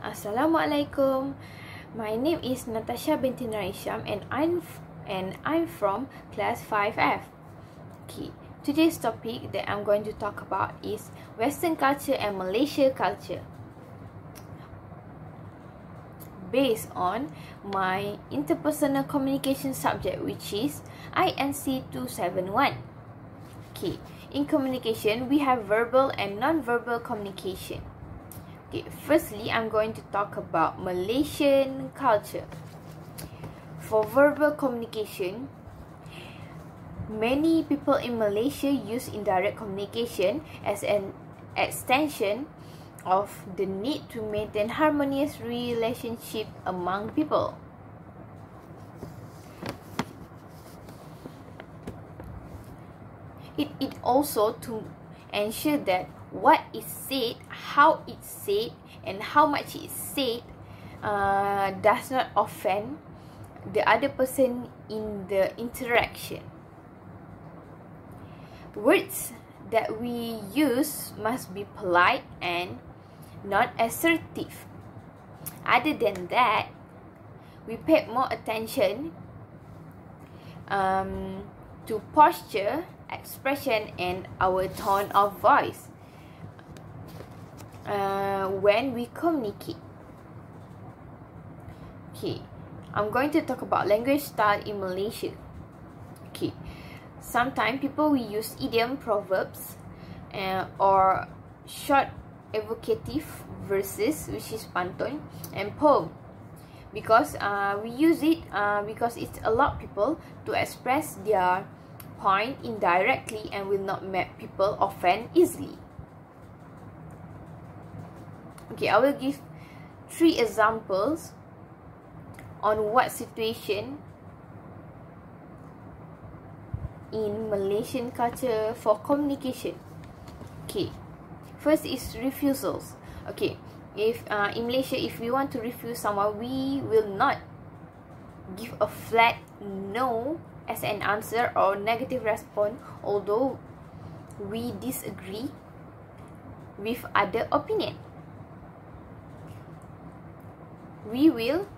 Assalamualaikum. My name is Natasha binti Narisham and I'm from class 5F. Okay, today's topic that I'm going to talk about is Western culture and Malaysia culture. Based on my interpersonal communication subject, which is INC 271. Okay, in communication we have verbal and non-verbal communication. Okay, firstly, I'm going to talk about Malaysian culture. For verbal communication, many people in Malaysia use indirect communication as an extension of the need to maintain harmonious relationship among people. It also to ensure that what is said, how it's said, and how much it's said does not offend the other person in the interaction. Words that we use must be polite and not assertive. Other than that, we pay more attention to posture, expression, and our tone of voice when we communicate. Okay, I'm going to talk about language style in Malaysia. Okay, sometimes people will use idiom, proverbs, or short evocative verses, which is pantun, and poem, because we use it because it allows people to express their point indirectly and will not make people offend easily. Okay, I will give 3 examples on what situation in Malaysian culture for communication. Okay, first is refusals. Okay, if in Malaysia, if we want to refuse someone, we will not give a flat no as an answer or negative response, although we disagree with other opinion. We will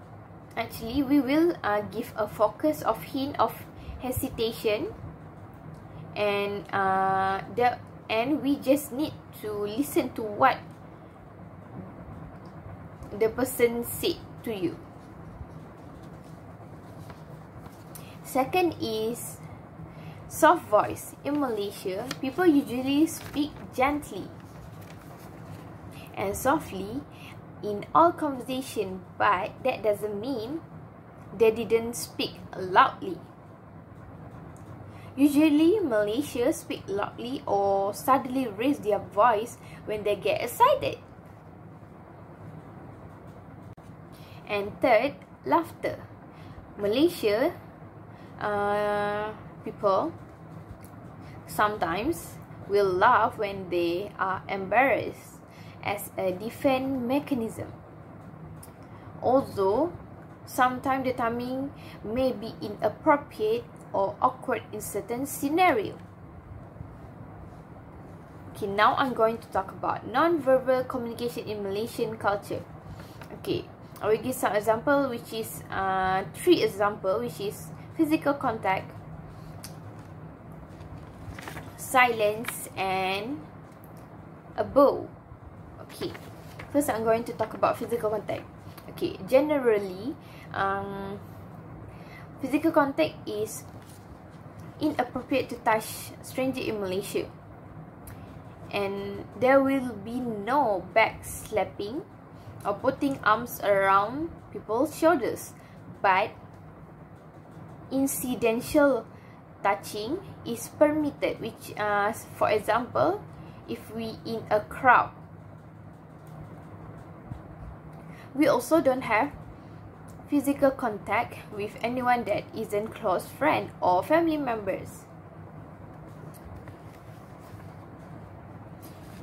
give a focus of hint of hesitation, and we just need to listen to what the person said to you. Second is soft voice. In Malaysia, people usually speak gently and softly in all conversation, but that doesn't mean they didn't speak loudly. Usually, Malaysia speak loudly or suddenly raise their voice when they get excited. And third, laughter. Malaysia people sometimes will laugh when they are embarrassed as a defense mechanism. Although sometimes the timing may be inappropriate or awkward in certain scenario. Okay, now I'm going to talk about non-verbal communication in Malaysian culture. Okay, I will give some example, which is 3 example, which is physical contact, silence, and a bow. Okay, first I'm going to talk about physical contact. Okay, generally, physical contact is inappropriate to touch stranger in Malaysia, and there will be no back slapping or putting arms around people's shoulders, but incidental touching is permitted, which for example, if we in a crowd. We also don't have physical contact with anyone that isn't close friend or family members.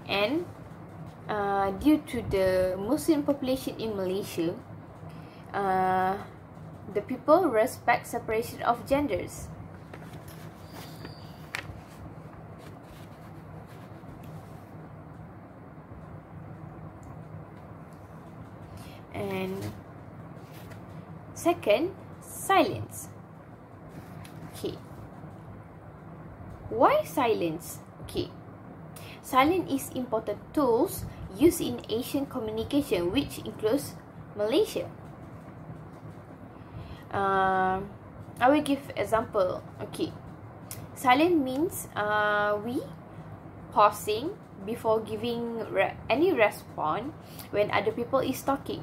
And due to the Muslim population in Malaysia, the people respect separation of genders. And second, silence. Okay. Why silence? Okay. Silence is important tools used in Asian communication, which includes Malaysia. I will give example. Okay. Silent means we pausing before giving any response when other people is talking,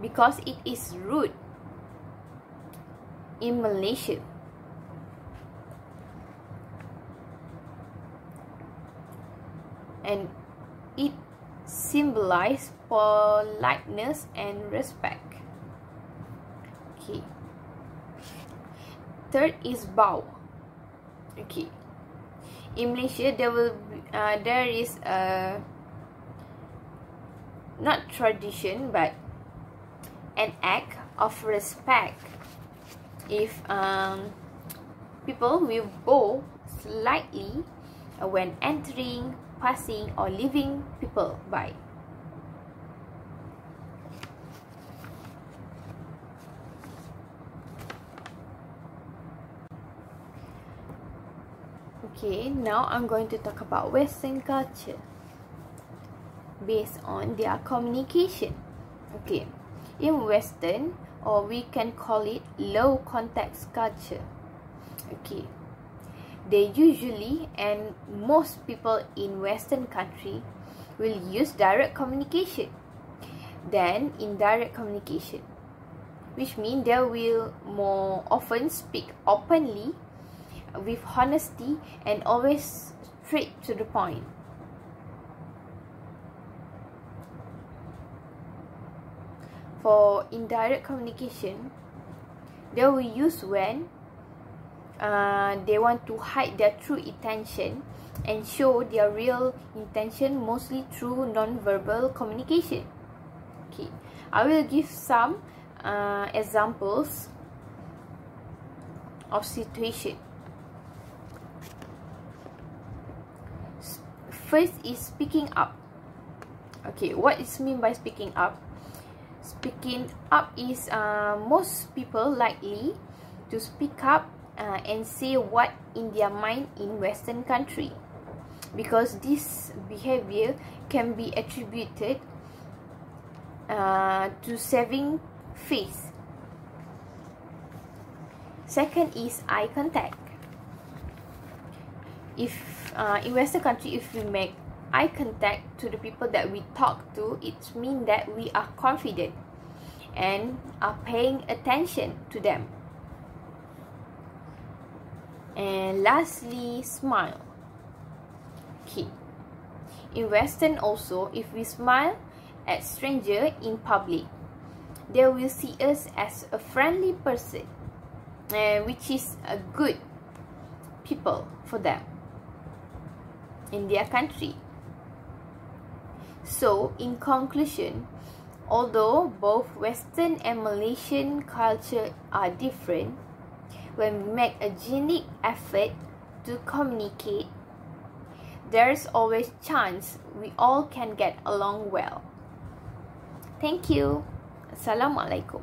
because it is rude in Malaysia. And it symbolizes politeness and respect. Okay. Third is bow. Okay. In Malaysia, there is a not tradition but an act of respect if people will bow slightly when entering, passing, or leaving people by. Okay, now I'm going to talk about Western culture based on their communication. Okay, in Western, or we can call it low context culture. Okay, they usually, and most people in Western country will use direct communication than indirect communication, which means they will more often speak openly with honesty and always straight to the point. For indirect communication, they will use when they want to hide their true intention and show their real intention, mostly through non-verbal communication. Okay, I will give some examples of situation. First is speaking up. Okay, what is mean by speaking up? Speaking up is most people likely to speak up and say what in their mind in Western country, because this behavior can be attributed to saving face. Second is eye contact. If in Western country, if we make eye contact to the people that we talk to, it means that we are confident and are paying attention to them. And lastly, smile. Okay, in Western also, if we smile at stranger in public, they will see us as a friendly person, which is a good people for them in their country. So, in conclusion, although both Western and Malaysian culture are different, when we make a genuine effort to communicate, there's always chance we all can get along well. Thank you. Assalamualaikum.